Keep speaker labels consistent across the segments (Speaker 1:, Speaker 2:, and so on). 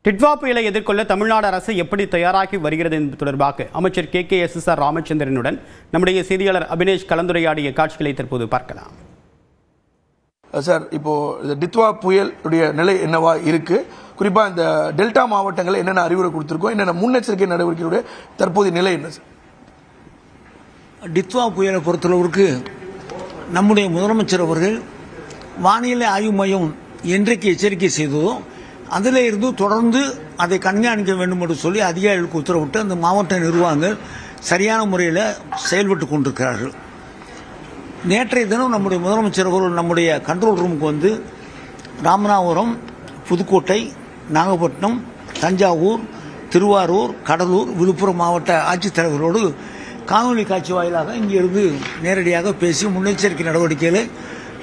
Speaker 1: டிட்வா புயலை எதிர்கொள்ள தமிழ்நாடு அரசு எப்படி தயாராகி வருகிறது என்பது தொடர்பாக அமைச்சர் KKSSR ராமச்சந்திரனுடன் நம்முடைய செய்தியாளர் அபினேஷ் கலந்துரையாடிய காட்சிகளை தற்போது பார்க்கலாம்.
Speaker 2: சார், இப்போ டிட்வா புயலுடைய நிலை என்னவா இருக்கு? குறிப்பா இந்த டெல்டா மாவட்டங்கள் என்னென்ன அறிவுரை கொடுத்திருக்கோம், என்னென்ன முன்னெச்சரிக்கை நடவடிக்கையுடைய தற்போதைய நிலை என்ன சார்?
Speaker 3: டிட்வா புயலை பொறுத்தளவிற்கு நம்முடைய முதலமைச்சர் அவர்கள் வானிலை ஆய்வு மையம் என்றைக்கு எச்சரிக்கை செய்ததோ அதில் இருந்து தொடர்ந்து அதை கண்காணிக்க வேண்டும் என்று சொல்லி அதிகாரிகளுக்கு உத்தரவிட்டு அந்த மாவட்ட நிர்வாகங்கள் சரியான முறையில் செயல்பட்டு கொண்டிருக்கிறார்கள். நேற்றைய தினம் நம்முடைய முதலமைச்சர் அவர்கள் நம்முடைய கண்ட்ரோல் ரூமுக்கு வந்து ராமநாதபுரம், புதுக்கோட்டை, நாகப்பட்டினம், தஞ்சாவூர், திருவாரூர், கடலூர், விழுப்புரம் மாவட்ட ஆட்சித்தலைவர்களோடு காணொலி காட்சி வாயிலாக இங்கிருந்து நேரடியாக பேசி முன்னெச்சரிக்கை நடவடிக்கைகளை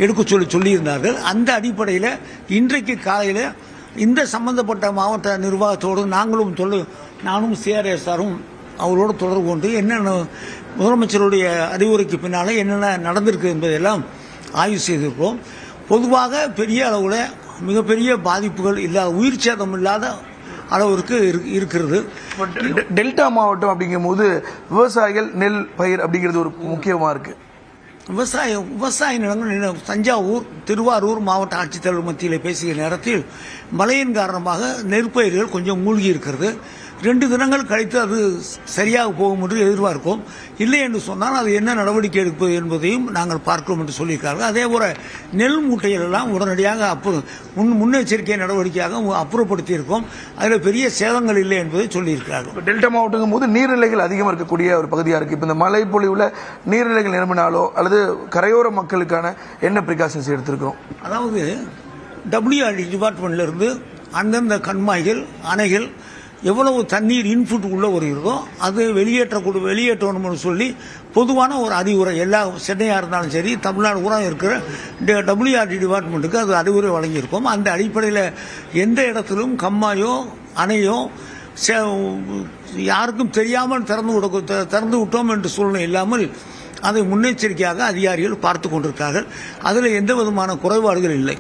Speaker 3: எடுக்க சொல்லியிருந்தார்கள். அந்த அடிப்படையில் இன்றைக்கு காலையில் இந்த சம்பந்தப்பட்ட மாவட்ட நிர்வாகத்தோடு நானும் CRSரும் அவரோடு தொடர்பு கொண்டு என்னென்ன முதலமைச்சருடைய அறிவுரைக்கு பின்னால் என்னென்ன நடந்திருக்கு என்பதையெல்லாம் ஆய்வு செய்திருக்கிறோம். பொதுவாக பெரிய அளவில் மிகப்பெரிய பாதிப்புகள் இல்லாத, உயிர் சேதம் இல்லாத அளவிற்கு இருக்கிறது.
Speaker 2: டெல்டா மாவட்டம் அப்படிங்கும் போது விவசாயிகள் நெல் பயிர் அப்படிங்கிறது ஒரு முக்கியமாக இருக்கு.
Speaker 3: விவசாய நிலங்கள் தஞ்சாவூர், திருவாரூர் மாவட்ட ஆட்சித்தலைவர் மத்தியில் பேசிய நேரத்தில் மழையின் காரணமாக நெற்பயிர்கள் கொஞ்சம் மூழ்கி இருக்கிறது. 2 தினங்கள் கழித்து அது சரியாக போகும் என்று எதிர்பார்க்கிறோம். இல்லை என்று சொன்னால் அது என்ன நடவடிக்கை எடுப்பது என்பதையும் நாங்கள் பார்க்கிறோம் என்று சொல்லியிருக்கார்கள். அதே போல நெல் மூட்டைகள் எல்லாம் உடனடியாக முன்னெச்சரிக்கை நடவடிக்கையாக அப்புறப்படுத்தி இருக்கோம். அதில் பெரிய சேதங்கள் இல்லை என்பதை சொல்லியிருக்கிறார்கள்.
Speaker 2: டெல்டா மாவட்டம் போது நீர்நிலைகள் அதிகமாக இருக்கக்கூடிய ஒரு பகுதியாக இருக்கு. இப்போ இந்த மழை பொழிவுல நீர்நிலைகள் நிரம்பினாலோ அல்லது கரையோர மக்களுக்கான என்ன பிரிகாஷன்ஸ் எடுத்திருக்கிறோம்?
Speaker 3: அதாவது WRD டிபார்ட்மெண்ட்ல இருந்து அந்தந்த கண்மாய்கள், அணைகள் எவ்வளவு தண்ணீர் இன்புட் உள்ள வருகிறதோ அது வெளியேற்றணும்னு சொல்லி பொதுவான ஒரு அறிவுரை எல்லா சென்னையாக இருந்தாலும் சரி, தமிழ்நாடு பூரா இருக்கிற WRD டிபார்ட்மெண்ட்டுக்கு அது அறிவுரை வழங்கியிருக்கோம். அந்த அடிப்படையில் எந்த இடத்திலும் கம்மாயோ அணையோ யாருக்கும் தெரியாமல் திறந்து விட்டோம் என்ற சூழ்நிலை இல்லாமல் அதை முன்னெச்சரிக்கையாக அதிகாரிகள் பார்த்து கொண்டிருக்கிறார்கள். அதில் எந்த விதமான குறைபாடுகள் இல்லை.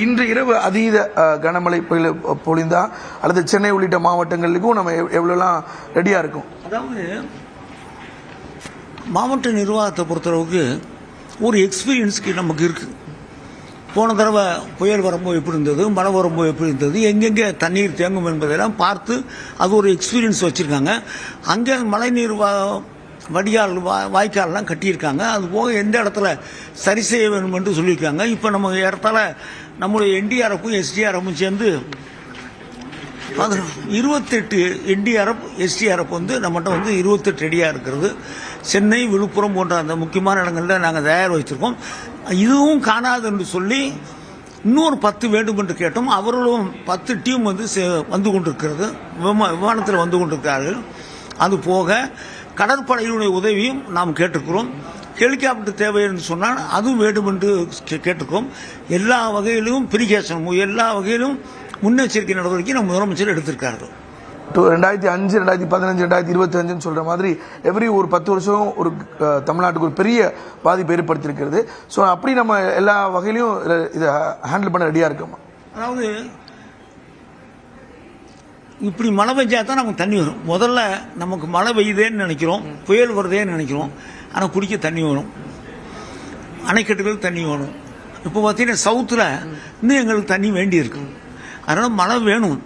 Speaker 2: இன்று இரவு அதீத கனமழை பொழிந்தா அல்லது சென்னை உள்ளிட்ட மாவட்டங்களுக்கும் நம்ம எவ்வளோலாம் ரெடியா இருக்கும்?
Speaker 3: அதாவது மாவட்ட நிர்வாகத்தை பொறுத்தளவுக்கு ஒரு எக்ஸ்பீரியன்ஸ்க்கு நமக்கு இருக்கு. போன தடவை புயல் வரும்போது எப்படி இருந்தது, மழை வரும்போது எப்படி இருந்தது, எங்கெங்கே தண்ணீர் தேங்கும் என்பதெல்லாம் பார்த்து அது ஒரு எக்ஸ்பீரியன்ஸ் வச்சிருக்காங்க. அங்கே மழை நீர் வடிகால் வாய்க்கால்லாம் கட்டியிருக்காங்க. அது போக எந்த இடத்துல சரி செய்ய வேண்டும் என்று சொல்லியிருக்காங்க. இப்போ நம்ம இடத்துல நம்முடைய NDRF SDRF சேர்ந்து 28 NDRF SDRF வந்து நம்மகிட்ட வந்து 28 ரெடியாக இருக்கிறது. சென்னை, விழுப்புரம் போன்ற அந்த முக்கியமான இடங்களில் நாங்கள் தயார் வச்சிருக்கோம். இதுவும் காணாது என்று சொல்லி இன்னொரு 10 வேண்டும் என்று கேட்டோம். அவர்களும் 10 டீம் வந்து கொண்டிருக்கிறது, விமானத்தில் வந்து கொண்டிருக்கிறார்கள். அது போக கடற்படையினுடைய உதவியும் நாம் கேட்டிருக்கிறோம். ஹெலிகாப்டர் தேவை என்று சொன்னால் அதுவும் வேண்டும் என்று கேட்டிருக்கிறோம். எல்லா வகையிலும் பிரிகேஷன், எல்லா வகையிலும் முன்னெச்சரிக்கை நடவடிக்கை நம்ம முதலமைச்சர் எடுத்திருக்கார்கள்.
Speaker 2: 2005, 2015, 2025 சொல்ற மாதிரி எவ்ரி ஒரு 10 வருஷம் ஒரு தமிழ்நாட்டுக்கு ஒரு பெரிய பாதிப்பு ஏற்படுத்தியிருக்கிறது. ஸோ அப்படி நம்ம எல்லா வகையிலையும் இதை ஹேண்டில் பண்ண ரெடியா இருக்கோமா?
Speaker 3: அதாவது இப்படி மழை பெஞ்சா தான் நமக்கு தண்ணி வரும். முதல்ல நமக்கு மழை பெய்யுதேன்னு நினைக்கிறோம், புயல் வருதேன்னு நினைக்கிறோம். ஆனால் குடிக்க தண்ணி வரும், அணைக்கட்டுகளுக்கு தண்ணி வேணும். இப்போ பார்த்தீங்கன்னா சவுத்தில் இன்னும் எங்களுக்கு தண்ணி வேண்டி இருக்கு. அதனால் மழை வேணும்.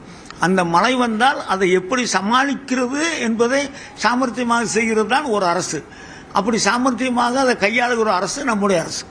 Speaker 3: அந்த மழை வந்தால் அதை எப்படி சமாளிக்கிறது என்பதை சாமர்த்தியமாக செய்கிறது தான் ஒரு அரசு. அப்படி சாமர்த்தியமாக அதை கையாளுகிற அரசு நம்முடைய அரசு.